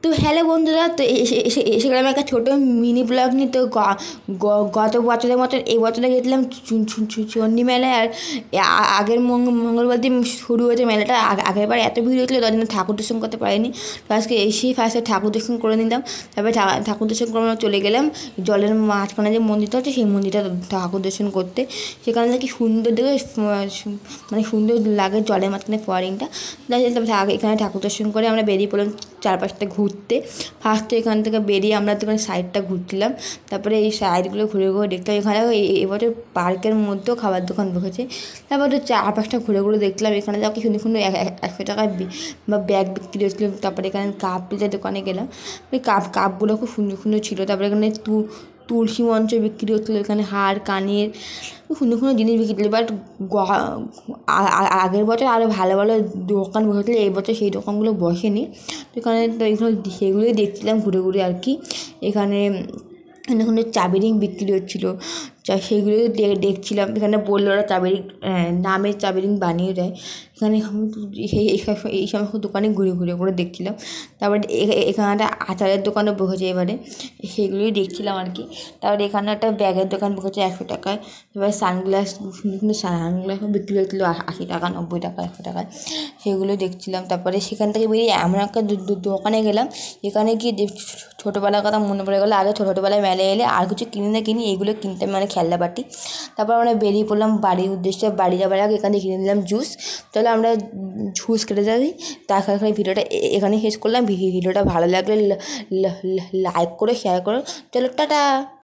তো হ্যালো বন্ধুরা, তো এসে গেলাম একটা ছোটো মিনি ব্লগ নিয়ে। তো গত বছরের মতন এই বছরে গেছিলাম চণ্ডী মেলায়। আর আগের মঙ্গলবার দিন শুরু হয়েছে মেলাটা। আগের বার এত ভিড় হয়েছিলো, তার জন্য ঠাকুর দর্শন করতে পারিনি। তো আজকে এসেই ফার্স্টে ঠাকুর দর্শন করে নিলাম। তারপরে ঠাকুর দর্শন করে আমরা চলে গেলাম জলের মাঝখানে যে মন্দিরটা আছে সেই মন্দিরটা ঠাকুর দর্শন করতে। সেখানে নাকি সুন্দর দেখে মানে সুন্দর লাগে জলের মাঝখানে ফোয়ারিংটা। তারপরে এখানে ঠাকুর দর্শন করে আমরা বেরিয়ে পড়লাম চারপাশটা ঘুরতে। ফার্স্টে এখান থেকে বেরিয়ে আমরা তো এখানে সাইডটা ঘুরছিলাম। তারপরে এই সাইডগুলো ঘুরে ঘুরে দেখলাম। এখানে এবছর পার্কের মধ্যেও খাবার দোকান বসেছে। তারপরে চারপাশটা ঘুরে ঘুরে দেখলাম। এখানে যাও কি সুন্দর সুন্দর 100 টাকার বা ব্যাগ বিক্রি হচ্ছিলো। তারপরে এখানে কাপ প্লেটের দোকানে গেলাম, ওই কাপগুলো খুব সুন্দর সুন্দর ছিল। তারপরে এখানে তুলসী মঞ্চ বিক্রি হচ্ছিলো। এখানে হার কানের সুন্দর সুন্দর জিনিস বিক্রি হচ্ছিলো। বাট আগের বছর আরও ভালো ভালো দোকান বসেছিলো, এই বছর সেই দোকানগুলো বসেনি। তো এখানে সেগুলোই দেখছিলাম ঘুরে ঘুরে আর কি। এখানে এখানে চাবি রিং বিক্রি হচ্ছিলো, সেগুলোই দেখছিলাম। এখানে বললো ওরা চাবি রিং নামের চাবি রিং বানিয়ে দেয়। এখানে এই সমস্ত দোকানে ঘুরে ঘুরে করে দেখছিলাম। তারপরে এখানে একটা আচারের দোকানও বসেছে এবারে, সেগুলোই দেখছিলাম আর কি। তারপরে এখানে একটা ব্যাগের দোকান বসেছে 100 টাকায়। এবার সানগ্লাস সুন্দর সুন্দর সানগ্লাসও বিক্রি হচ্ছিলো 80 টাকা, 90 টাকা, 100 টাকায়, সেগুলো দেখছিলাম। তারপরে সেখান থেকে বেরিয়ে এমন একটা দোকানে গেলাম, এখানে গিয়ে ছোটোবেলার কথা মনে পড়ে গেলো। আগে ছোটোবেলায় মেলায় এলে আর কিছু কিনি এইগুলো কিনতে, মানে খেলনাবাটি। তারপর আমরা বেরিয়ে পড়লাম বাড়ির উদ্দেশ্যে। বাড়ি যাবার আগে এখান থেকে কিনে নিলাম জুস। তাহলে আমরা জুস খেতে যাই। তারপরে ভিডিওটা এখানে শেষ করলাম। ভিডিওটা ভালো লাগলে লাইক করে শেয়ার করো। চলো টাটা।